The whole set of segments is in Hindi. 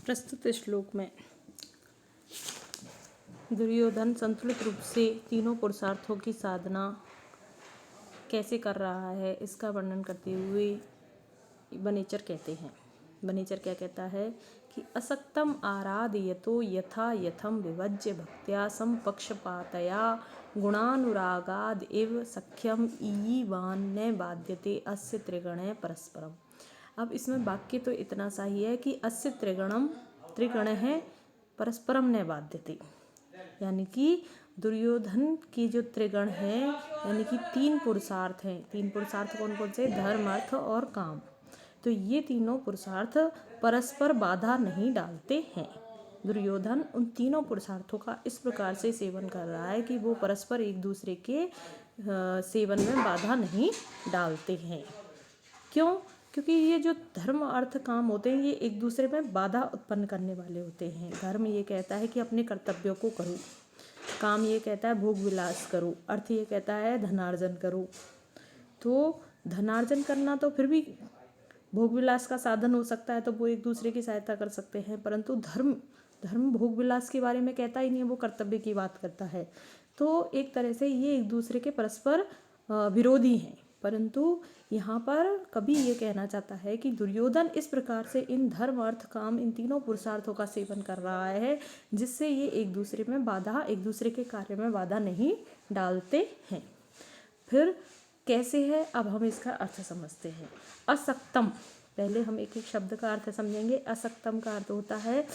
प्रस्तुत श्लोक में दुर्योधन संतुलित रूप से तीनों पुरुषार्थों की साधना कैसे कर रहा है इसका वर्णन करते हुए वनेचर कहते हैं। वनेचर क्या कहता है कि असक्तम आराधयतो यथा यथम विभज्य भक्त्या समपक्षपातया गुणानुरागाद इव सख्यम ईवान न बाध्यते अस्य त्रिगणे परस्परम। अब इसमें वाक्य तो इतना सा ही है कि अस्य त्रिगण है परस्परम न बाध्यते, यानी कि दुर्योधन की जो त्रिगण है यानी कि तीन पुरुषार्थ हैं। तीन पुरुषार्थ कौन कौन से? धर्म, अर्थ और काम। तो ये तीनों पुरुषार्थ परस्पर बाधा नहीं डालते हैं। दुर्योधन उन तीनों पुरुषार्थों का इस प्रकार से सेवन कर रहा है कि वो परस्पर एक दूसरे के सेवन में बाधा नहीं डालते हैं। क्यों? क्योंकि ये जो धर्म, अर्थ, काम होते हैं ये एक दूसरे में बाधा उत्पन्न करने वाले होते हैं। धर्म ये कहता है कि अपने कर्तव्यों को करो, काम ये कहता है भोग विलास करो, अर्थ ये कहता है धनार्जन करो। तो धनार्जन करना तो फिर भी भोग विलास का साधन हो सकता है, तो वो एक दूसरे की सहायता कर सकते हैं, परंतु धर्म भोग विलास के बारे में कहता ही नहीं है, वो कर्तव्य की बात करता है। तो एक तरह से ये एक दूसरे के परस्पर विरोधी हैं। परंतु यहाँ पर कवि ये कहना चाहता है कि दुर्योधन इस प्रकार से इन धर्म, अर्थ, काम, इन तीनों पुरुषार्थों का सेवन कर रहा है जिससे ये एक दूसरे में बाधा, एक दूसरे के कार्य में बाधा नहीं डालते हैं। फिर कैसे है, अब हम इसका अर्थ समझते हैं। असक्तम, पहले हम एक एक शब्द का अर्थ समझेंगे। असक्तम का अर्थ होता है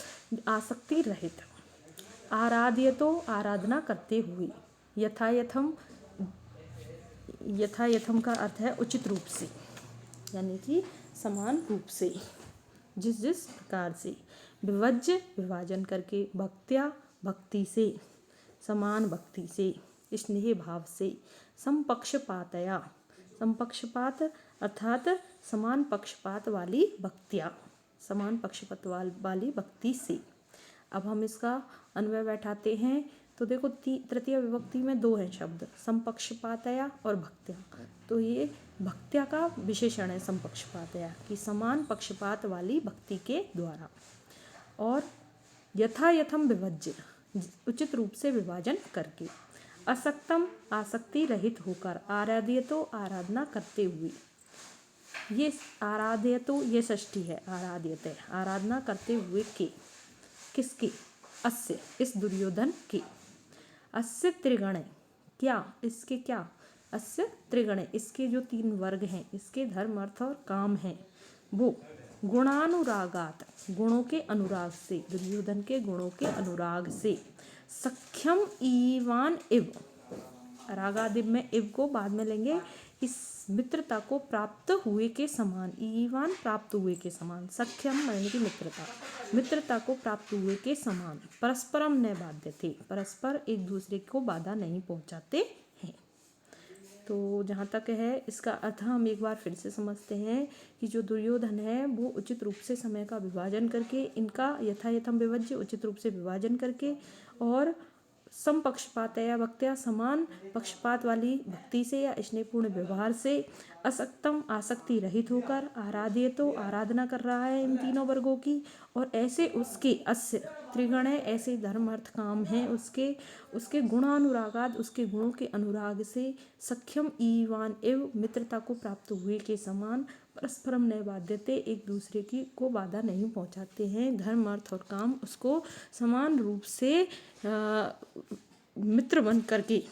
आसक्ति रहित। आराध्य तो आराधना करते हुए। यथायथम का अर्थ है उचित रूप से, यानी कि समान रूप से, जिस प्रकार से। विभज्य विभाजन करके, भक्त्या भक्ति से, समान भक्ति से, स्नेह भाव से, समपक्षपातया, समपक्षपात अर्थात समान पक्षपात वाली भक्त्या, समान पक्षपात वाली भक्ति से। अब हम इसका अन्वय बैठाते हैं तो देखो तृतीय विभक्ति में दो हैं शब्द, समपक्षपातया और भक्त्या। तो ये भक्त्या का विशेषण है समपक्षपातया, कि समान पक्षपात वाली भक्ति के द्वारा। और यथायथम विभज्य, उचित रूप से विभाजन करके। असक्तम आसक्ति रहित होकर, आराध्य तो आराधना करते हुए। ये आराध्य तो ये षष्ठी है, आराध्यते आराधना करते हुए के, किसके? अस्य, इस दुर्योधन के। अस्य त्रिगण, क्या? इसके क्या? अस्य त्रिगण, इसके जो तीन वर्ग हैं, इसके धर्म, अर्थ और काम हैं, वो गुणानुरागात, गुणों के अनुराग से, दुर्योधन के गुणों के अनुराग से, सख्यम ईवान इव, रागादिव में इव को बाद में लेंगे, इस मित्रता को प्राप्त हुए के समान, ईवान प्राप्त हुए के समान, सख्यम यानी कि मित्रता को प्राप्त हुए के समान, परस्परम न बाध्यते, परस्पर एक दूसरे को बाधा नहीं पहुंचाते हैं। तो जहाँ तक है इसका अर्थ हम एक बार फिर से समझते हैं कि जो दुर्योधन है वो उचित रूप से समय का विभाजन करके, इनका यथायथम विभज्य उचित रूप से विभाजन करके, और समपक्षपातया भक्त्या, समान पक्षपात वाली भक्ति से या स्नेहपूर्ण व्यवहार से, असक्तम आसक्ति रहित होकर, आराध्य तो आराधना कर रहा है इन तीनों वर्गों की, और ऐसे उसके अस्य त्रिगण है, ऐसे धर्म, अर्थ, काम हैं उसके गुणानुरागाद, उसके गुणों के अनुराग से, सख्यम ईवान एव मित्रता को प्राप्त हुए के समान, परस्परम न बाध्यते, एक दूसरे की को बाधा नहीं पहुंचाते हैं। धर्म, अर्थ और काम उसको समान रूप से मित्र बन करके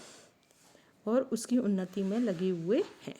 और उसकी उन्नति में लगे हुए हैं।